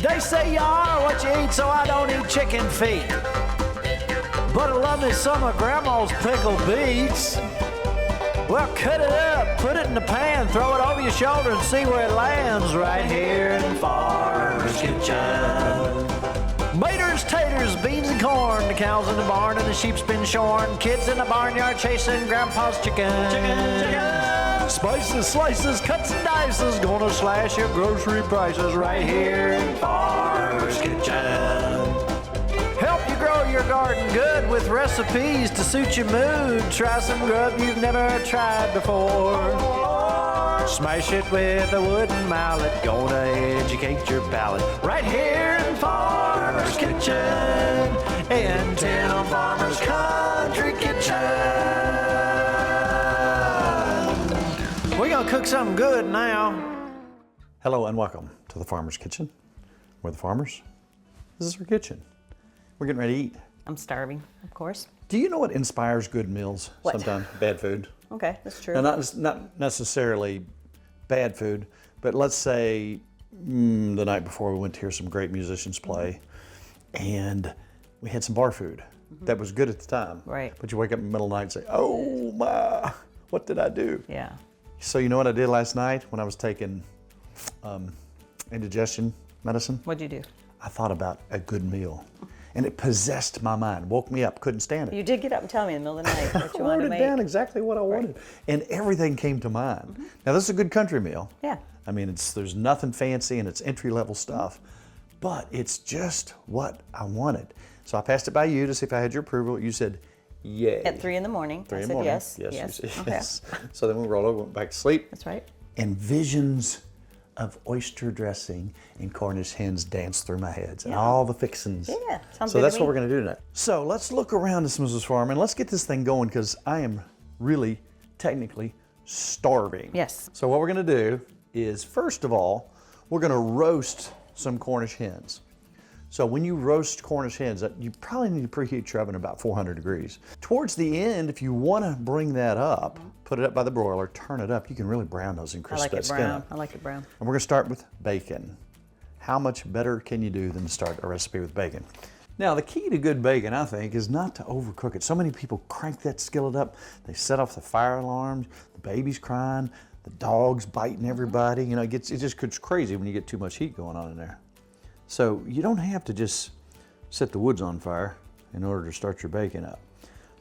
They say you are what you eat, so I don't eat chicken feet. But I love me some of Grandma's pickled beets. Well, cut it up, put it in the pan, throw it over your shoulder and see where it lands right here in Farmer's Kitchen. Maters, taters, beans and corn, the cows in the barn and the sheep's been shorn, kids in the barnyard chasing Grandpa's chicken. Chicken. Spices, slices, cuts and dices, gonna slash your grocery prices right here in Farmer's Kitchen. Help you grow your garden good with recipes to suit your mood. Try some grub you've never tried before. Smash it with a wooden mallet, gonna educate your palate. Right here in Farmer's Kitchen, in Tim Farmer's Country Kitchen. We're gonna cook something good now. Hello and welcome to the Farmer's Kitchen. We're the farmers. This is our kitchen. We're getting ready to eat. I'm starving, of course. Do you know what inspires good meals? What? Sometimes bad food. Okay, that's true. Now, not necessarily bad food, but let's say the night before we went to hear some great musicians play, and we had some bar food that was good at the time. Right. But you wake up in the middle of the night and say, "Oh my, what did I do?" Yeah. So you know what I did last night when I was taking indigestion medicine? What'd you do? I thought about a good meal. And it possessed my mind, woke me up, couldn't stand it. You did get up and tell me in the middle of the night what you I wanted wrote to it make. down exactly what I wanted. And everything came to mind. Now this is a good country meal. Yeah. I mean, there's nothing fancy and it's entry-level stuff, but it's just what I wanted. So I passed it by you to see if I had your approval. You said, yay. At 3 in the morning. 3 I in said the morning. yes. Yes, Yes. you said Okay. yes. So then we rolled over, went back to sleep. That's right. And visions of oyster dressing and Cornish hens danced through my head, and all the fixings. Yeah, sounds So good that's to what me. we're going to do tonight. So let's look around this Mrs. Farm and let's get this thing going because I am really technically starving. Yes. So what we're going to do is, first of all, we're going to roast some Cornish hens. So when you roast Cornish hens, you probably need to preheat your oven about 400 degrees. Towards the end, if you want to bring that up, put it up by the broiler, turn it up, you can really brown those and I crisp like that it skin brown. up. I like it brown. And we're gonna start with bacon. How much better can you do than to start a recipe with bacon? Now, the key to good bacon, I think, is not to overcook it. So many people crank that skillet up, they set off the fire alarms, the baby's crying, the dog's biting everybody. You know, it just gets crazy when you get too much heat going on in there. So you don't have to just set the woods on fire in order to start your bacon up.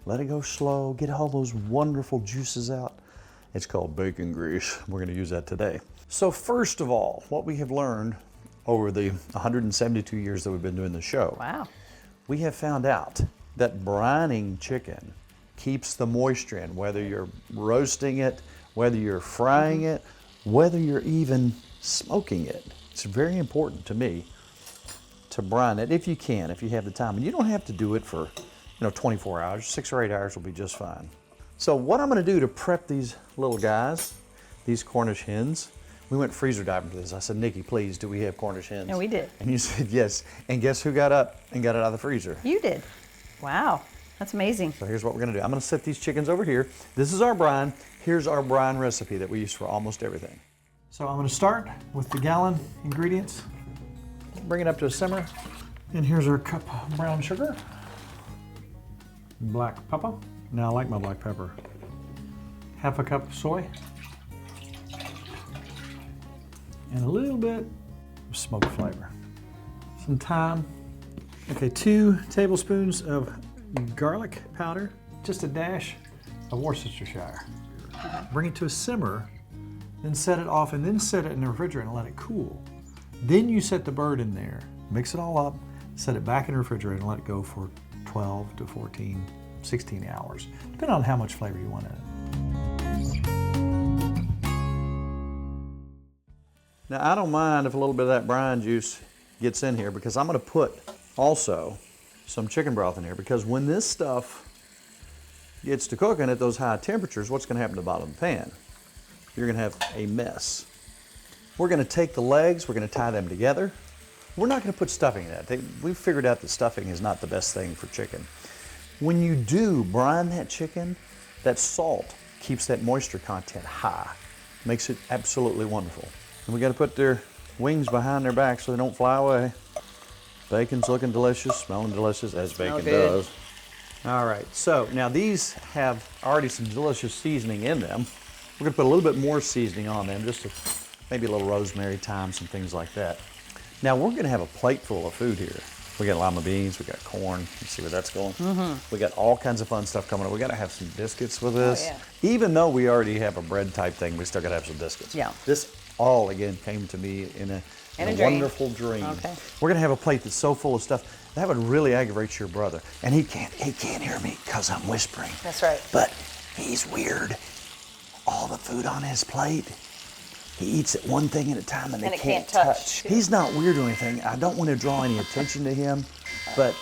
Let it go slow, get all those wonderful juices out. It's called bacon grease. We're gonna use that today. So first of all, what we have learned over the 172 years that we've been doing the show, Wow. we have found out that brining chicken keeps the moisture in, whether you're roasting it, whether you're frying it, whether you're even smoking it. It's very important to me to brine it if you can, if you have the time. And you don't have to do it for 24 hours, 6 or 8 hours will be just fine. So what I'm gonna do to prep these little guys, these Cornish hens, we went freezer diving for this. I said, Nikki, please, do we have Cornish hens? And we did. And you said yes. And guess who got up and got it out of the freezer? You did. Wow. That's amazing. So here's what we're gonna do. I'm gonna set these chickens over here. This is our brine. Here's our brine recipe that we use for almost everything. So I'm gonna start with the gallon ingredients. Bring it up to a simmer. And here's our cup of brown sugar. Black pepper. Now I like my black pepper. Half a cup of soy. And a little bit of smoked flavor. Some thyme. Okay, 2 tablespoons of garlic powder. Just a dash of Worcestershire. Bring it to a simmer, then set it off and then set it in the refrigerator and let it cool. Then you set the bird in there, mix it all up, set it back in the refrigerator and let it go for 12 to 14, 16 hours, depending on how much flavor you want in it. Now I don't mind if a little bit of that brine juice gets in here because I'm gonna put also some chicken broth in here because when this stuff gets to cooking at those high temperatures, what's gonna happen to the bottom of the pan? You're gonna have a mess. We're gonna take the legs, we're gonna tie them together. We're not gonna put stuffing in that. We've figured out that stuffing is not the best thing for chicken. When you do brine that chicken, that salt keeps that moisture content high. Makes it absolutely wonderful. And we gotta put their wings behind their back so they don't fly away. Bacon's looking delicious, smelling delicious, as bacon does. All right, so now these have already some delicious seasoning in them. We're gonna put a little bit more seasoning on them, just maybe a little rosemary, thyme, some things like that. Now we're gonna have a plate full of food here. We got lima beans, we got corn. Let's see where that's going. We got all kinds of fun stuff coming up. We gotta have some biscuits with this. Oh, yeah. Even though we already have a bread type thing, we still gotta have some biscuits. Yeah. This all, again, came to me in a wonderful dream. Okay. We're gonna have a plate that's so full of stuff, that would really aggravate your brother. And he can't hear me because I'm whispering. That's right. But he's weird. All the food on his plate, he eats it one thing at a time and they can't touch. He's not weird or anything. I don't want to draw any attention to him, but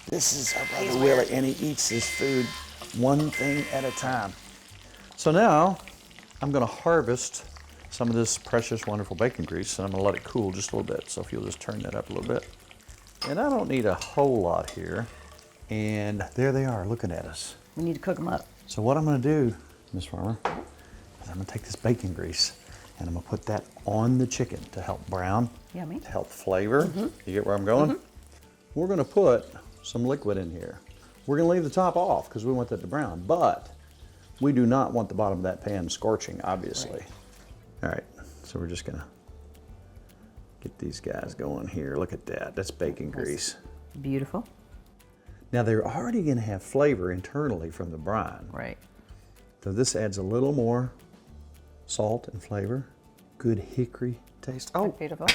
this is our brother Willie, and he eats his food one thing at a time. So now I'm gonna harvest some of this precious, wonderful bacon grease, and I'm gonna let it cool just a little bit. So if you'll just turn that up a little bit. And I don't need a whole lot here. And there they are, looking at us. We need to cook them up. So what I'm gonna do, Miss Farmer, is I'm gonna take this bacon grease and I'm gonna put that on the chicken to help brown, Yummy. to help flavor. You get where I'm going? We're gonna put some liquid in here. We're gonna leave the top off because we want that to brown, but we do not want the bottom of that pan scorching, obviously. All right, so we're just gonna get these guys going here. Look at that, that's bacon grease. Beautiful. Now they're already gonna have flavor internally from the brine. Right. So this adds a little more salt and flavor. Good hickory taste. Oh, Beautiful.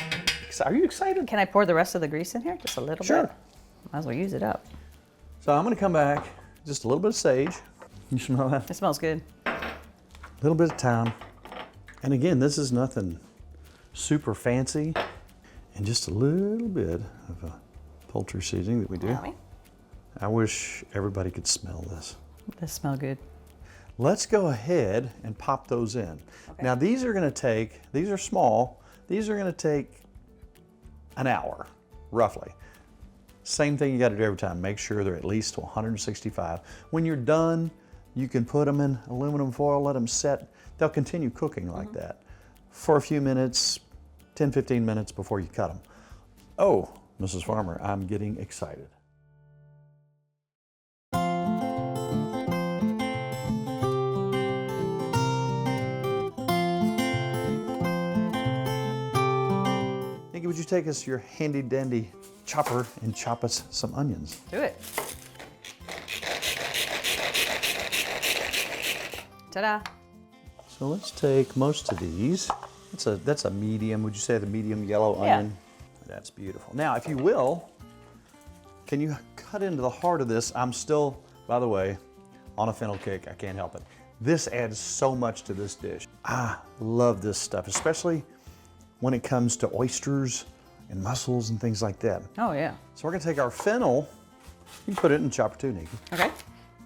are you excited? Can I pour the rest of the grease in here? Just a little Sure. bit? Might as well use it up. So I'm gonna come back, just a little bit of sage. You smell that? It smells good. A little bit of thyme. And again, this is nothing super fancy. And just a little bit of a poultry seasoning that we do. Yummy. I wish everybody could smell this. This smells good. Let's go ahead and pop those in. Okay. Now these are gonna take, these are small, these are gonna take an hour, roughly. Same thing you gotta do every time. Make sure they're at least to 165. When you're done, you can put them in aluminum foil, let them set. They'll continue cooking like that for a few minutes, 10, 15 minutes before you cut them. Oh, Mrs. Farmer, I'm getting excited. Nikki, would you take us your handy dandy chopper and chop us some onions? Do it. Ta-da. So let's take most of these. That's a medium, would you say the medium yellow onion? That's beautiful. Now, if you will, can you cut into the heart of this? I'm still, by the way, on a fennel kick, I can't help it. This adds so much to this dish. I love this stuff, especially when it comes to oysters and mussels and things like that. Oh, yeah. So we're gonna take our fennel, you can put it in the chopper too, Nikki. Okay.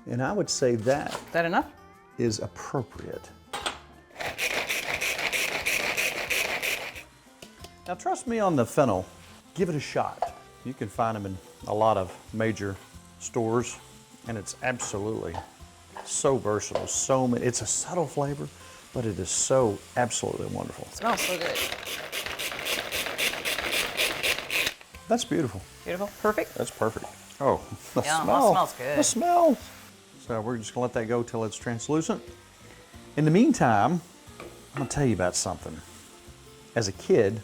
And I would say that Is that enough? is appropriate. Now trust me on the fennel, give it a shot. You can find them in a lot of major stores and it's absolutely so versatile, so many. It's a subtle flavor, but it is so absolutely wonderful. It smells so good. That's beautiful. Beautiful. Perfect. That's perfect. Oh, the Yeah, smell. that smells good. The smell. So we're just gonna let that go till it's translucent. In the meantime, I'm gonna tell you about something. As a kid,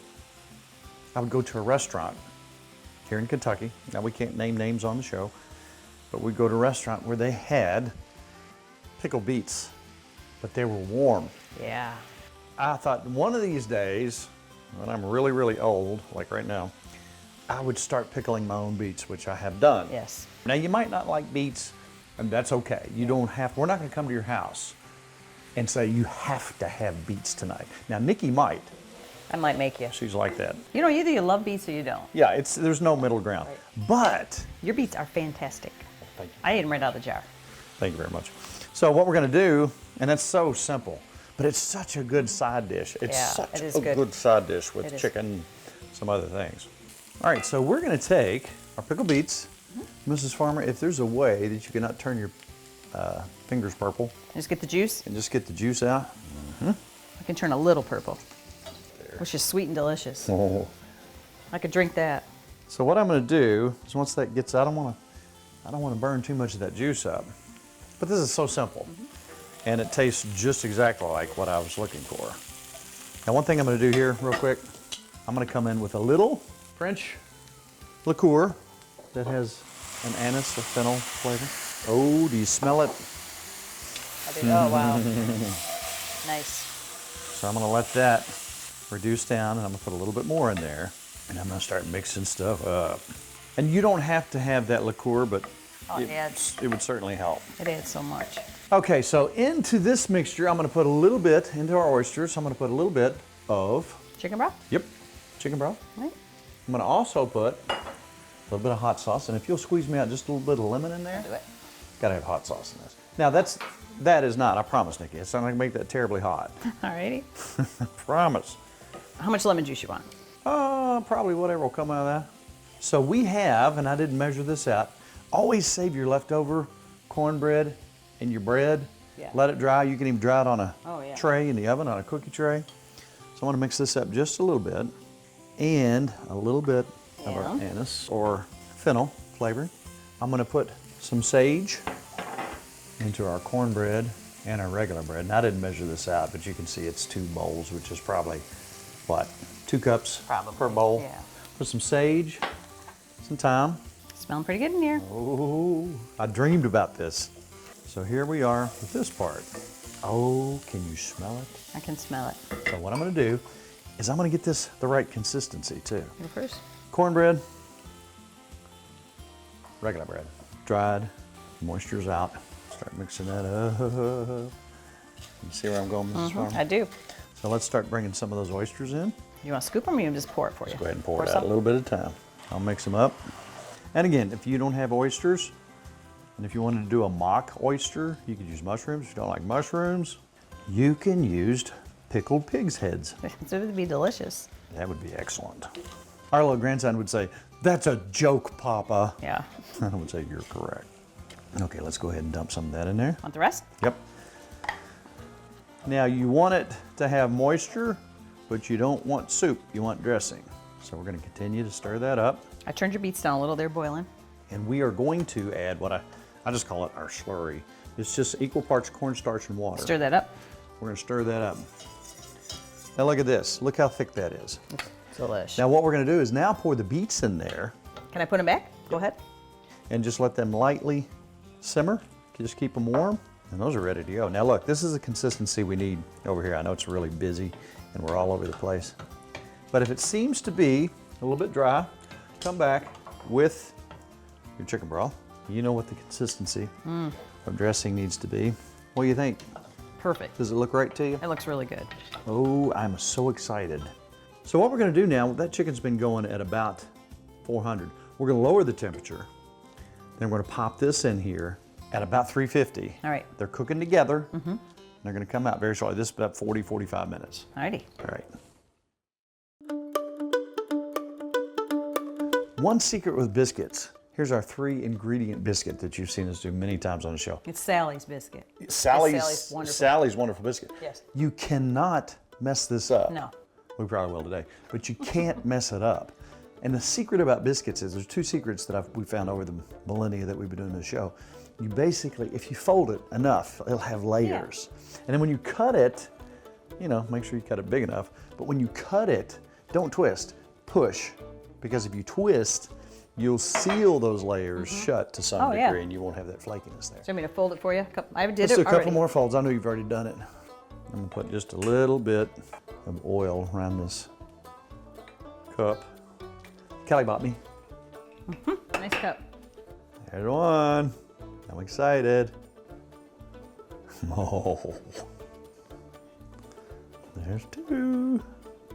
I would go to a restaurant here in Kentucky. Now we can't name names on the show, but we'd go to a restaurant where they had pickled beets, but they were warm. Yeah. I thought one of these days, when I'm really, really old, like right now, I would start pickling my own beets, which I have done. Yes. Now you might not like beets, and that's okay. You don't have, we're not gonna come to your house and say you have to have beets tonight. Now Nikki might, I might make you. she's like that. You know, either you love beets or you don't. Yeah, there's no middle ground. But, Your beets are fantastic. Thank you. I ate them right out of the jar. Thank you very much. So what we're gonna do, and it's so simple, but it's such a good side dish. It's Yeah, such it is a good. good side dish with It is. chicken, some other things. All right, so we're gonna take our pickled beets. Mrs. Farmer, if there's a way that you cannot turn your fingers purple Just get the juice. and just get the juice out. I can turn a little purple. There. Which is sweet and delicious. Oh. I could drink that. So what I'm going to do is once that gets, I don't want to burn too much of that juice up. But this is so simple. And it tastes just exactly like what I was looking for. Now one thing I'm going to do here real quick, I'm going to come in with a little French liqueur that has an anise or fennel flavor. Oh, do you smell it? I do. Oh, wow. Nice. So I'm going to let that reduce down, and I'm going to put a little bit more in there, and I'm going to start mixing stuff up. And you don't have to have that liqueur, but it would certainly help. It adds so much. Okay, so into this mixture, I'm going to put a little bit into our oysters. I'm going to put a little bit of Chicken broth? Yep, chicken broth. Right. I'm going to also put a little bit of hot sauce, and if you'll squeeze me out just a little bit of lemon in there. I'll do it. Got to have hot sauce in this. Now that is not, I promise, Nikki. It's not going to make that terribly hot. Alrighty. Promise. How much lemon juice you want? Probably whatever will come out of that. So we have, and I didn't measure this out, always save your leftover cornbread and your bread. Yeah. Let it dry. You can even dry it on a tray in the oven, on a cookie tray. So I want to mix this up just a little bit, and a little bit of our anise or fennel flavoring. I'm going to put some sage into our cornbread and our regular bread. And I didn't measure this out, but you can see it's 2 bowls, which is probably, what, 2 cups per bowl? Yeah. Put some sage, some thyme. Smelling pretty good in here. Oh, I dreamed about this. So here we are with this part. Oh, can you smell it? I can smell it. So what I'm going to do is I'm going to get this the right consistency too. Go first. Cornbread, regular bread, dried, moisture's out. Start mixing that up. You see where I'm going, Mrs. Farmer? I do. So let's start bringing some of those oysters in. You want to scoop them or you just pour it for you? Just go ahead and pour it out some? a little bit at a time. I'll mix them up. And again, if you don't have oysters, and if you wanted to do a mock oyster, you could use mushrooms. If you don't like mushrooms, you can use pickled pig's heads. It would be delicious. That would be excellent. Our little grandson would say, "That's a joke, Papa." Yeah. I would say, "You're correct." Okay, let's go ahead and dump some of that in there. Want the rest? Yep. Now you want it to have moisture, but you don't want soup, you want dressing. So we're going to continue to stir that up. I turned your beets down a little, they're boiling. And we are going to add what I just call it our slurry. It's just equal parts cornstarch and water. Stir that up. We're going to stir that up. Now look at this. Look how thick that is. Delish. Now what we're going to do is now pour the beets in there. Can I put them back? Go ahead. And just let them lightly simmer. Just keep them warm. And those are ready to go. Now look, this is the consistency we need over here. I know it's really busy and we're all over the place. But if it seems to be a little bit dry, come back with your chicken broth. You know what the consistency of dressing needs to be. What do you think? Perfect. Does it look right to you? It looks really good. Oh, I'm so excited. So what we're going to do now, that chicken's been going at about 400. We're going to lower the temperature. Then we're going to pop this in here at about 350. All right. They're cooking together. And they're going to come out very shortly. This is about 40, 45 minutes. Alrighty. All right. One secret with biscuits. Here's our 3-ingredient biscuit that you've seen us do many times on the show. It's Sally's biscuit. Sally's wonderful. wonderful biscuit. Yes. You cannot mess this up. No. We probably will today, but you can't mess it up. And the secret about biscuits is there's 2 secrets that we found over the millennia that we've been doing this show. You basically, if you fold it enough, it'll have layers. And then when you cut it, you know, make sure you cut it big enough. But when you cut it, don't twist, push. Because if you twist, you'll seal those layers shut to some degree and you won't have that flakiness there. So you want me to fold it for you? I did Let's it do a couple already. more folds. I know you've already done it. I'm gonna put just a little bit of oil around this cup. Kelly bought me. Nice cup. There's one. I'm excited. Oh. There's 2.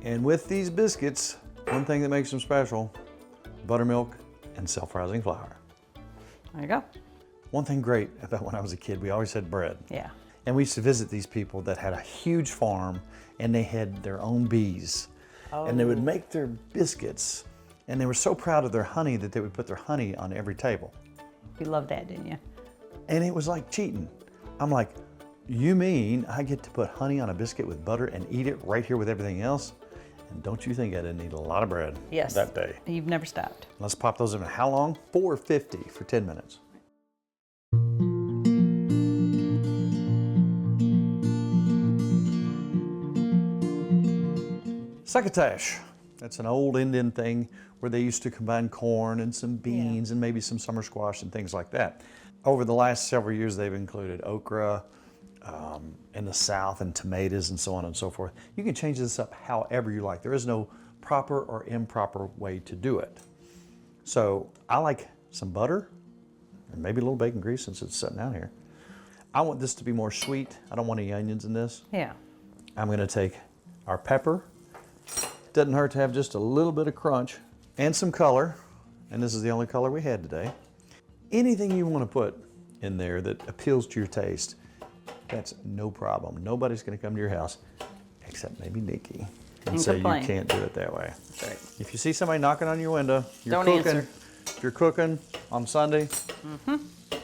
And with these biscuits, one thing that makes them special, buttermilk and self-rising flour. There you go. One thing great about when I was a kid, we always had bread. Yeah. And we used to visit these people that had a huge farm and they had their own bees. And they would make their biscuits and they were so proud of their honey that they would put their honey on every table. You loved that, didn't you? And it was like cheating. I'm like, you mean I get to put honey on a biscuit with butter and eat it right here with everything else? Don't you think I didn't eat a lot of bread Yes. that day? You've never stopped. Let's pop those in. How long? 450 for 10 minutes. Succotash. That's an old Indian thing where they used to combine corn and some beans and maybe some summer squash and things like that. Over the last several years, they've included okra in the South and tomatoes and so on and so forth. You can change this up however you like. There is no proper or improper way to do it. So I like some butter and maybe a little bacon grease since it's sitting down here. I want this to be more sweet. I don't want any onions in this. Yeah. I'm going to take our pepper. Doesn't hurt to have just a little bit of crunch and some color. And this is the only color we had today. Anything you want to put in there that appeals to your taste, that's no problem. Nobody's going to come to your house except maybe Nikki and say complain. you can't do it that way. That's right. If you see somebody knocking on your window, you're Don't cooking. answer. If you're cooking on Sunday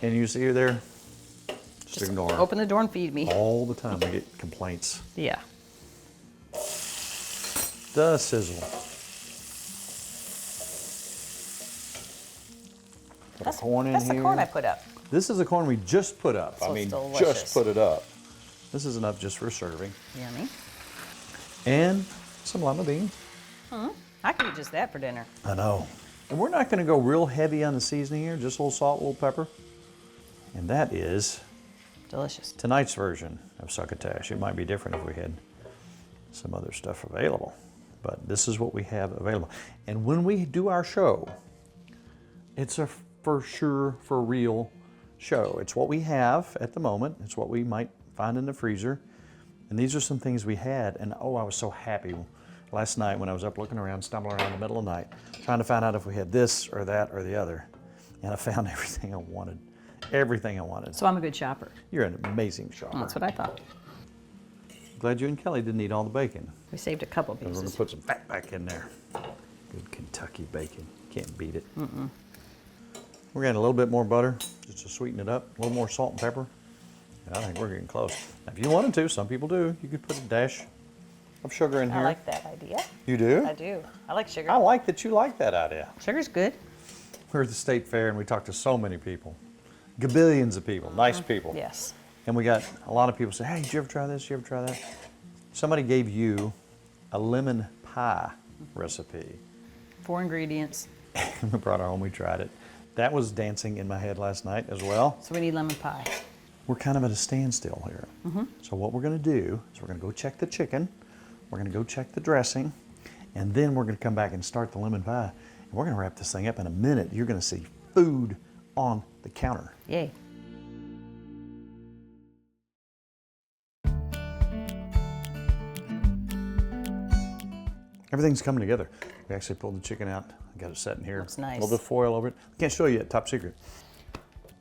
and you see her there, just ignore her. Open the door and feed me. All the time we get complaints. Yeah. The sizzle. Put the corn in That's here. the corn I put up. This is the corn we just put up. So I mean, it's delicious. just put it up. This is enough just for serving. Yummy. And some lima beans. I could eat just that for dinner. I know. And we're not going to go real heavy on the seasoning here, just a little salt, a little pepper. And that is Delicious. tonight's version of succotash. It might be different if we had some other stuff available, but this is what we have available. And when we do our show, it's a for sure, for real show. It's what we have at the moment. It's what we might find in the freezer. And these are some things we had, and oh, I was so happy last night when I was up looking around, stumbling around in the middle of the night, trying to find out if we had this or that or the other. And I found everything I wanted. Everything I wanted. So I'm a good shopper. You're an amazing shopper. That's what I thought. Glad you and Kelly didn't eat all the bacon. We saved a couple We're going to pieces. put some fat back in there. Good Kentucky bacon. Can't beat it. We're going to add a little bit more butter just to sweeten it up. A little more salt and pepper. And I think we're getting close. Now, if you wanted to, some people do, you could put a dash of sugar in here. I like that idea. You do? I do. I like sugar. I like that you like that idea. Sugar's good. We're at the state fair and we talked to so many people. Gabillions of people, nice people. Yes. And we got a lot of people say, hey, did you ever try this? Did you ever try that? Somebody gave you a lemon pie recipe. 4 ingredients. We brought it home, we tried it. That was dancing in my head last night as well. So we need lemon pie. We're kind of at a standstill here. So what we're going to do is we're going to go check the chicken, we're going to go check the dressing, and then we're going to come back and start the lemon pie. And we're going to wrap this thing up in a minute. You're going to see food on the counter. Yay. Everything's coming together. We actually pulled the chicken out. I got it set in here. Looks nice. A little bit of foil over it. Can't show you yet, top secret.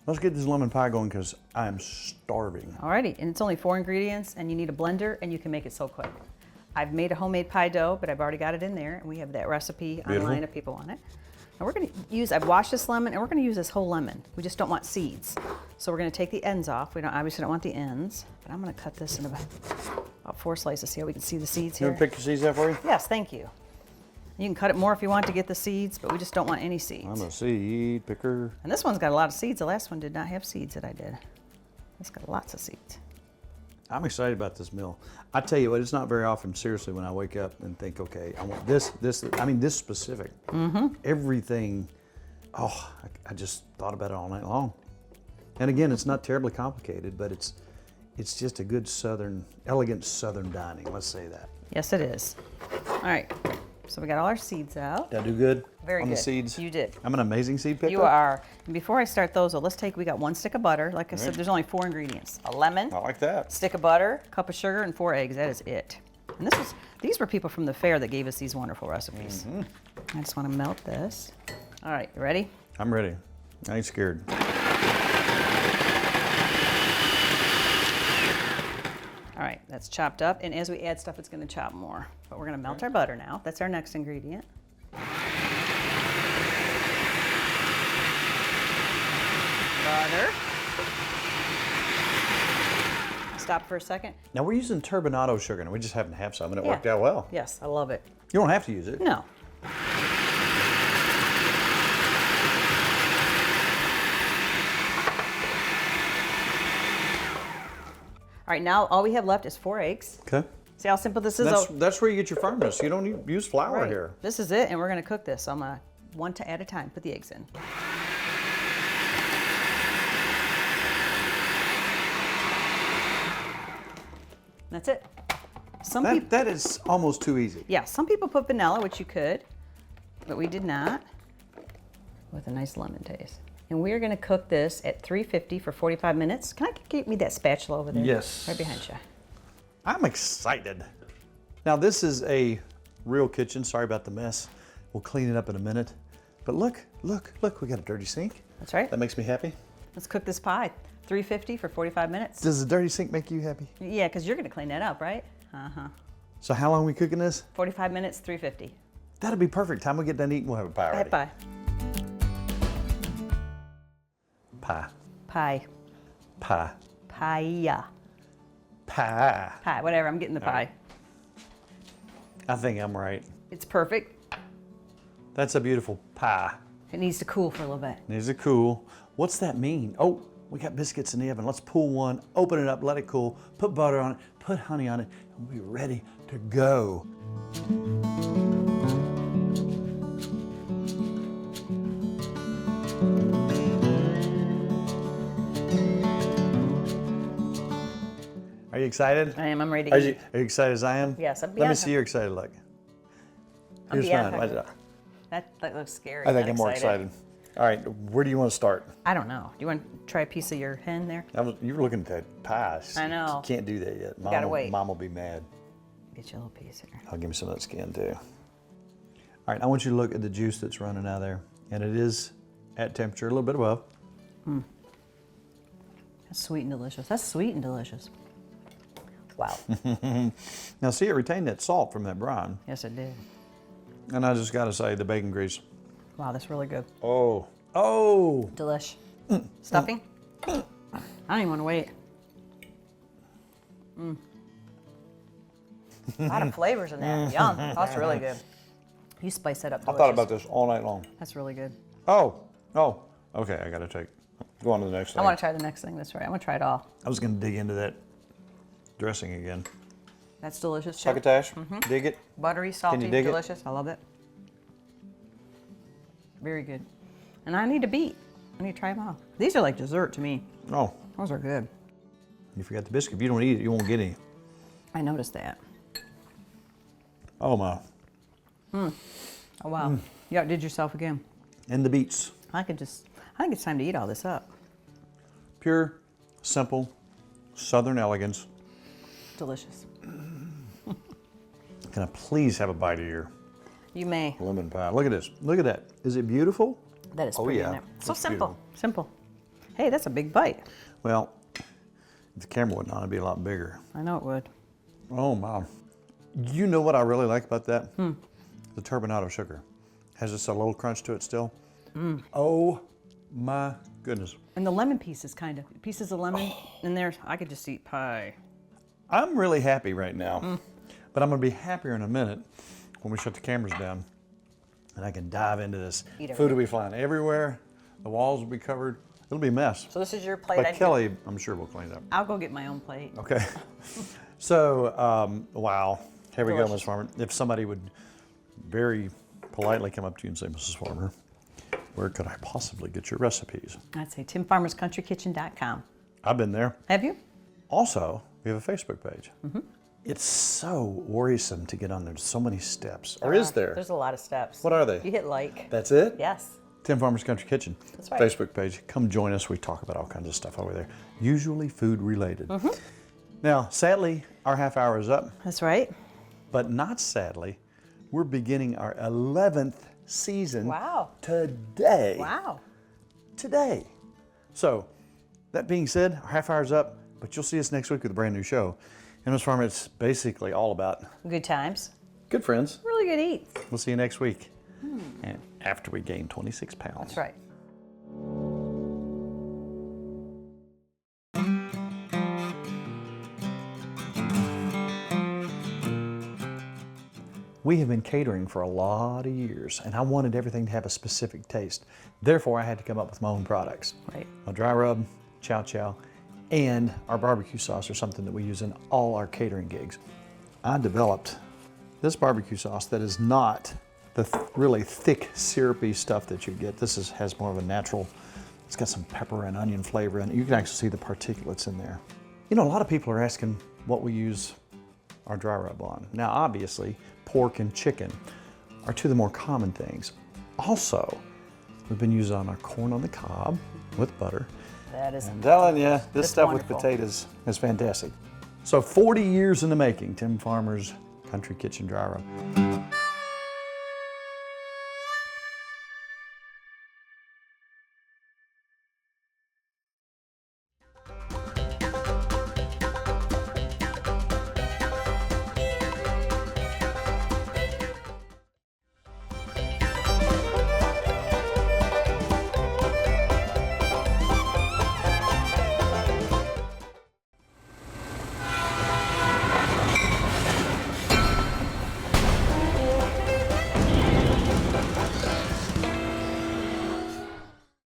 Let's get this lemon pie going because I'm starving. Alrighty, and it's only 4 ingredients, and you need a blender, and you can make it so quick. I've made a homemade pie dough, but I've already got it in there, and we have that recipe Beautiful. online if people want it. And we're gonna use, I've washed this lemon, and we're gonna use this whole lemon. We just don't want seeds. So we're gonna take the ends off. We obviously don't want the ends, but I'm gonna cut this in about 4 slices. See how we can see the seeds You here? want to pick your seeds out for you? Yes, thank you. You can cut it more if you want to get the seeds, but we just don't want any seeds. I'm a seed picker. And this one's got a lot of seeds. The last one did not have seeds that I did. It's got lots of seeds. I'm excited about this meal. I tell you what, it's not very often, seriously, when I wake up and think, okay, I want this specific. Everything, I just thought about it all night long. And again, it's not terribly complicated, but it's just a good elegant Southern dining, let's say that. Yes, it is. All right, so we got all our seeds out. Did I do good Very on good. the seeds? You did. I'm an amazing seed picker? You are. And before I start those, we got 1 stick of butter. Like I said, there's only 4 ingredients. A lemon, I like that. stick of butter, cup of sugar, and 4 eggs. That is it. And these were people from the fair that gave us these wonderful recipes. I just want to melt this. All right, you ready? I'm ready. I ain't scared. All right, that's chopped up. And as we add stuff, it's going to chop more. But we're going to melt our butter now. That's our next ingredient. Butter. Stop for a second. Now we're using turbinado sugar, and we just happen to have some, and it Yeah. worked out well. Yes, I love it. You don't have to use it. No. All right, now all we have left is 4 eggs. Okay. See how simple this is? That's where you get your firmness. You don't use flour Right. here. This is it, and we're gonna cook this. So I'm gonna one at a time put the eggs in. That's it. Some people, That is almost too easy. yeah, some people put vanilla, which you could, but we did not, with a nice lemon taste. And we're gonna cook this at 350 for 45 minutes. Can I get me that spatula over there? Yes. Right behind you. I'm excited. Now this is a real kitchen. Sorry about the mess. We'll clean it up in a minute. But look, we got a dirty sink. That's right. That makes me happy. Let's cook this pie. 350 for 45 minutes. Does the dirty sink make you happy? Yeah, because you're gonna clean that up, right? Uh-huh. So how long are we cooking this? 45 minutes, 350. That'll be perfect. Time we get done eating, we'll have a pie Pie ready. pie. Pie. Pie. Pie. Pie. Pie. Pie. Whatever, I'm getting the pie. I think I'm right. It's perfect. That's a beautiful pie. It needs to cool for a little bit. These are cool. What's that mean? Oh, we got biscuits in the oven. Let's pull one, open it up, let it cool, put butter on it, put honey on it, and we'll be ready to go. Are you excited? I am. I'm ready to Are eat. you excited as I am? Yes, I'm Let me beyond- see your excited look. I'm Here's beyond mine. excited. That looks scary. I think not I'm more excited. All right, where do you want to start? I don't know. Do you want to try a piece of your hen there? You were looking at that pies. I know. You can't do that yet. Mom, gotta wait. Mom will be mad. Get you a little piece here. I'll give me some of that skin too. All right, I want you to look at the juice that's running out of there. And it is at temperature, a little bit above. That's sweet and delicious. That's sweet and delicious. Wow. Now see, it retained that salt from that brine. Yes, it did. And I just gotta say, the bacon grease. Wow, that's really good. Oh. Delish. Stuffing? I don't even want to wait. A lot of flavors in that. Yum. That's really good. You spice that up I delicious. thought about this all night long. That's really good. Oh. Okay, I gotta go on to the next thing. I want to try the next thing. That's right. I want to try it all. I was gonna dig into that dressing again. That's delicious. too. Succotash, dig it. Buttery, salty, dig it? delicious. I love it. Very good. And I need a beet. I need to try them all. These are like dessert to me. Oh, Those are good. you forgot the biscuit. If you don't eat it, you won't get any. I noticed that. Oh my. Oh, wow. You outdid yourself again. And the beets. I think it's time to eat all this up. Pure, simple, Southern elegance. Delicious. Can I please have a bite of your You may. lemon pie? Look at this. Look at that. Is it beautiful? That is Oh, pretty yeah. in there. So It's simple. beautiful. Simple. Hey, that's a big bite. Well, if the camera wasn't on, it'd be a lot bigger. I know it would. Oh my. You know what I really like about that? The turbinado sugar. Has just a little crunch to it still. Oh my goodness. And the lemon pieces, kind of. Pieces of lemon in there. I could just eat pie. I'm really happy right now, but I'm gonna be happier in a minute when we shut the cameras down and I can dive into this. Eat Food will be flying everywhere. The walls will be covered. It'll be a mess. So this is your plate. But Kelly, I'm sure will clean it up. I'll go get my own plate. Okay. So, wow. Here we go, Delicious. Ms. Farmer. If somebody would very politely come up to you and say, Mrs. Farmer, where could I possibly get your recipes? I'd say timfarmerscountrykitchen.com. I've been there. Have you? Also, we have a Facebook page. It's so worrisome to get on there. There's so many steps. Or is there? There's a lot of steps. What are they? You hit like. That's it? Yes. Tim Farmer's Country Kitchen. That's right. Facebook page. Come join us. We talk about all kinds of stuff over there, usually food related. Now, sadly, our half hour is up, That's right. but not sadly. We're beginning our 11th season Wow. today. Wow. Today. So, that being said, our half hour's up, but you'll see us next week with a brand new show. And Ms. Farmer, it's basically all about Good times. good friends. Really good eats. We'll see you next week. And after we gain 26 pounds. That's right. We We have been catering for a lot of years, and I wanted everything to have a specific taste. Therefore, I had to come up with my own products. Right. A dry rub, chow chow, and our barbecue sauce are something that we use in all our catering gigs. I developed this barbecue sauce that is not the really thick, syrupy stuff that you get. This has more of a natural, it's got some pepper and onion flavor in it. You can actually see the particulates in there. You know, a lot of people are asking what we use our dry rub on. Now, obviously, pork and chicken are two of the more common things. Also, we've been using on our corn on the cob with butter. That is. I'm telling you, this It's stuff wonderful. with potatoes is fantastic. So 40 years in the making, Tim Farmer's Country Kitchen Dry Rub.